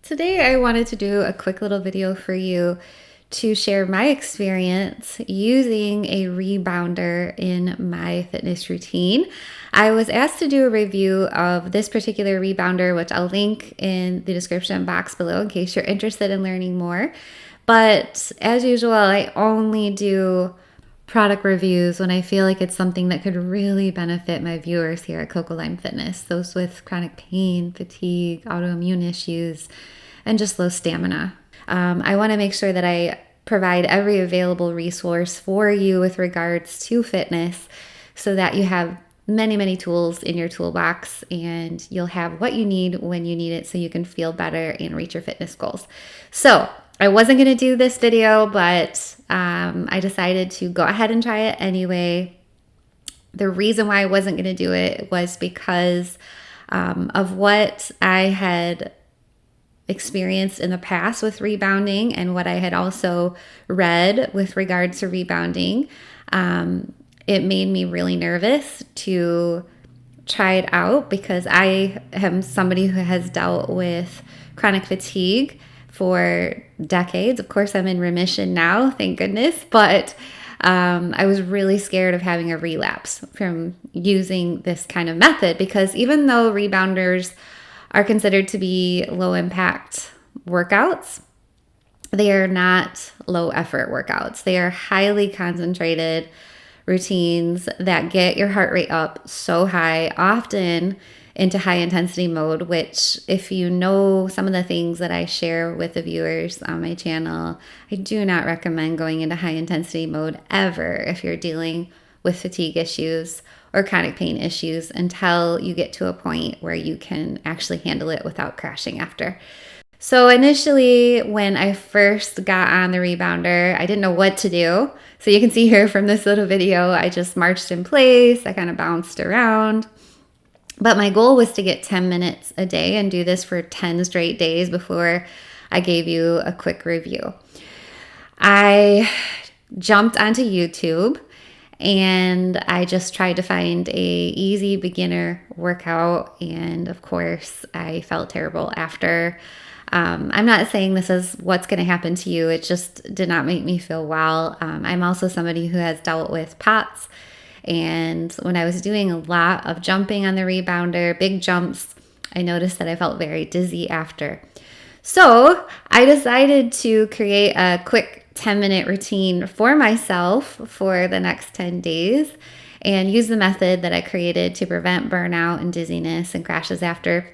Today I wanted to do a quick little video for you to share my experience using a rebounder in my fitness routine. I was asked to do a review of this particular rebounder, which I'll link in the description box below in case you're interested in learning more. But as usual, I only do product reviews when I feel like it's something that could really benefit my viewers here at Cocolime Fitness, those with chronic pain, fatigue, autoimmune issues, and just low stamina. I want to make sure that I provide every available resource for you with regards to fitness so that you have many tools in your toolbox and you'll have what you need when you need it so you can feel better and reach your fitness goals. So I wasn't going to do this video, but I decided to go ahead and try it anyway. The reason why I wasn't going to do it was because of what I had experienced in the past with rebounding and what I had also read with regards to rebounding. It made me really nervous to try it out because I am somebody who has dealt with chronic fatigue for decades. Of course, I'm in remission now, thank goodness, but I was really scared of having a relapse from using this kind of method because even though rebounders are considered to be low impact workouts, they are not low effort workouts. They are highly concentrated routines that get your heart rate up so high, often into high intensity mode, which if you know some of the things that I share with the viewers on my channel, I do not recommend going into high intensity mode ever if you're dealing with fatigue issues or chronic pain issues until you get to a point where you can actually handle it without crashing after. So initially, when I first got on the rebounder, I didn't know what to do. So you can see here from this little video, I just marched in place. I kind of bounced around. But my goal was to get 10 minutes a day and do this for 10 straight days before I gave you a quick review. I jumped onto YouTube and I just tried to find a easy beginner workout. And of course, I felt terrible after. I'm not saying this is what's going to happen to you. It just did not make me feel well. I'm also somebody who has dealt with POTS. And when I was doing a lot of jumping on the rebounder, big jumps, I noticed that I felt very dizzy after. So I decided to create a quick 10-minute routine for myself for the next 10 days and use the method that I created to prevent burnout and dizziness and crashes after.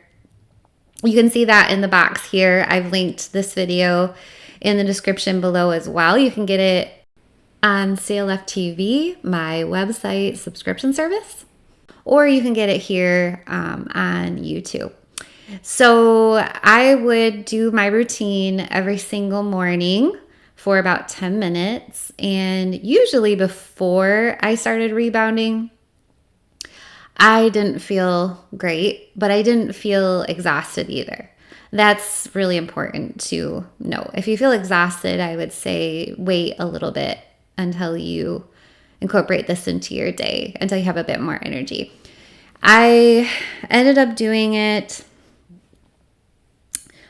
You can see that in the box here. I've linked this video in the description below as well. You can get it on CLF TV, my website subscription service, or you can get it here on YouTube. So I would do my routine every single morning for about 10 minutes. And usually before I started rebounding, I didn't feel great, but I didn't feel exhausted either. That's really important to know. If you feel exhausted, I would say wait a little bit until you incorporate this into your day, until you have a bit more energy. I ended up doing it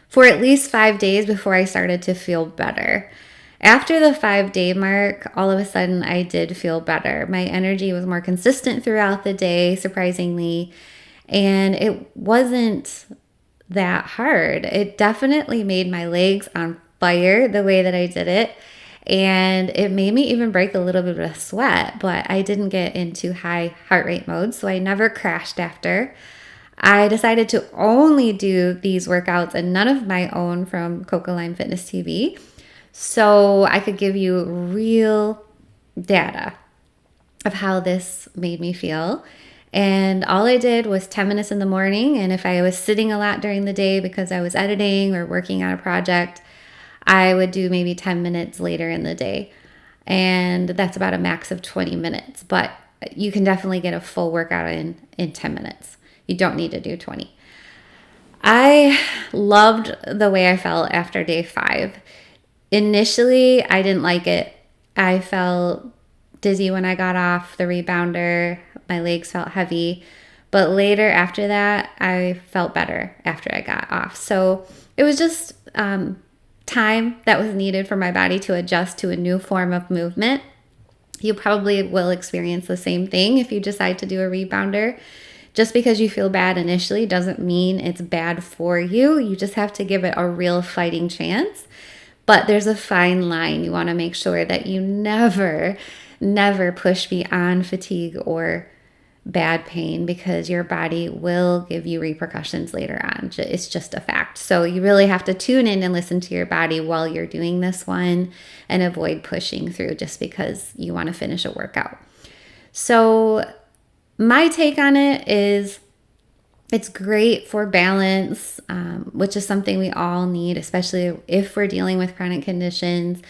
for at least 5 days before I started to feel better. After the 5-day mark, all of a sudden I did feel better. My energy was more consistent throughout the day, surprisingly, and it wasn't that hard. It definitely made my legs on fire the way that I did it, and it made me even break a little bit of sweat, but I didn't get into high heart rate mode, so I never crashed after. I decided to only do these workouts and none of my own from Cocolime Fitness TV, so I could give you real data of how this made me feel. And all I did was 10 minutes in the morning, and if I was sitting a lot during the day because I was editing or working on a project, I would do maybe 10 minutes later in the day. And that's about a max of 20 minutes, but you can definitely get a full workout in 10 minutes. You don't need to do 20. I loved the way I felt after day 5. Initially, I didn't like it. I felt dizzy when I got off the rebounder. My legs felt heavy. But later after that, I felt better after I got off. So it was just time that was needed for my body to adjust to a new form of movement. You probably will experience the same thing if you decide to do a rebounder. Just because you feel bad initially doesn't mean it's bad for you. You just have to give it a real fighting chance. But there's a fine line. You want to make sure that you never push beyond fatigue or bad pain, because your body will give you repercussions later on. It's just a fact. So you really have to tune in and listen to your body while you're doing this one, and avoid pushing through just because you want to finish a workout. So my take on it is it's great for balance, which is something we all need, especially if we're dealing with chronic conditions.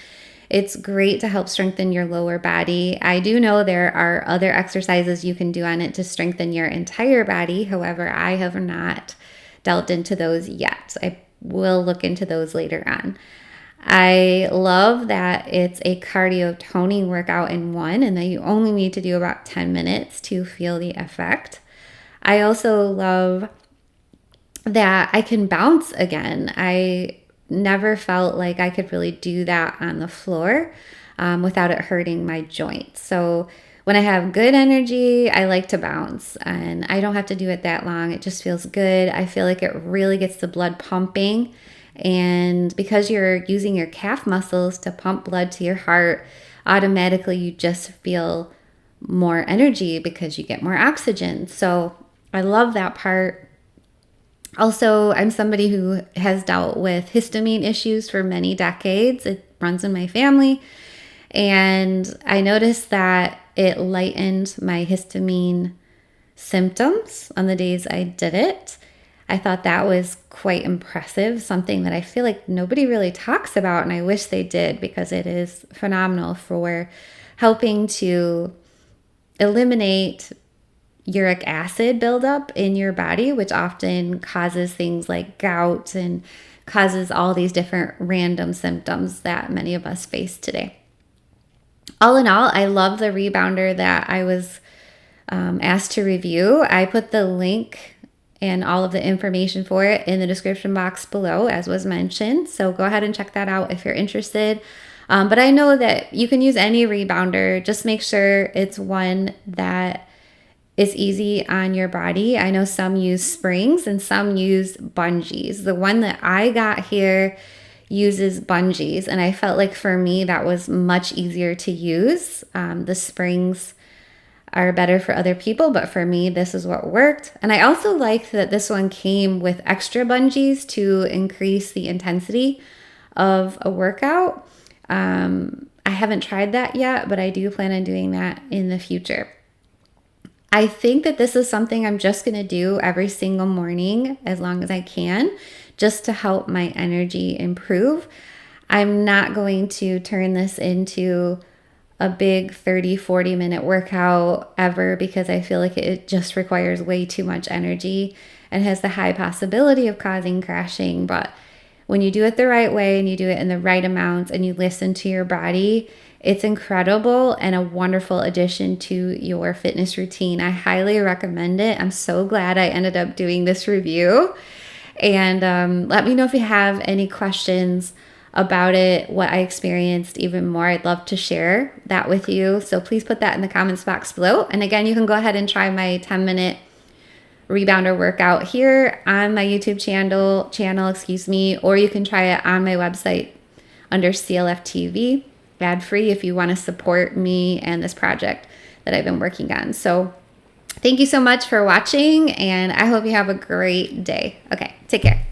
It's great to help strengthen your lower body. I do know there are other exercises you can do on it to strengthen your entire body. However, I have not delved into those yet. I will look into those later on. I love that it's a cardio toning workout in one, and that you only need to do about 10 minutes to feel the effect. I also love that I can bounce again. I never felt like I could really do that on the floor without it hurting my joints. So when I have good energy, I like to bounce, and I don't have to do it that long. It just feels good. I feel like it really gets the blood pumping. And because you're using your calf muscles to pump blood to your heart, automatically you just feel more energy because you get more oxygen. So I love that part. Also, I'm somebody who has dealt with histamine issues for many decades. It runs in my family. And I noticed that it lightened my histamine symptoms on the days I did it. I thought that was quite impressive, something that I feel like nobody really talks about, and I wish they did, because it is phenomenal for helping to eliminate uric acid buildup in your body, which often causes things like gout and causes all these different random symptoms that many of us face today. All in all, I love the rebounder that I was asked to review. I put the link and all of the information for it in the description box below, as was mentioned. So go ahead and check that out if you're interested. But I know that you can use any rebounder. Just make sure it's one that is easy on your body. I know some use springs and some use bungees. The one that I got here uses bungees, and I felt like for me that was much easier to use. The springs are better for other people, but for me, this is what worked. And I also liked that this one came with extra bungees to increase the intensity of a workout. I haven't tried that yet, but I do plan on doing that in the future. I think that this is something I'm just going to do every single morning as long as I can, just to help my energy improve. I'm not going to turn this into a big 30-40 minute workout ever, because I feel like it just requires way too much energy and has the high possibility of causing crashing. But when you do it the right way and you do it in the right amounts and you listen to your body, it's incredible and a wonderful addition to your fitness routine. I highly recommend it. I'm so glad I ended up doing this review. And let me know if you have any questions about it, what I experienced even more. I'd love to share that with you. So please put that in the comments box below. And again, you can go ahead and try my 10-minute rebounder workout here on my YouTube channel, or you can try it on my website under CLF TV, ad-free, if you want to support me and this project that I've been working on. So thank you so much for watching, and I hope you have a great day. Okay, take care.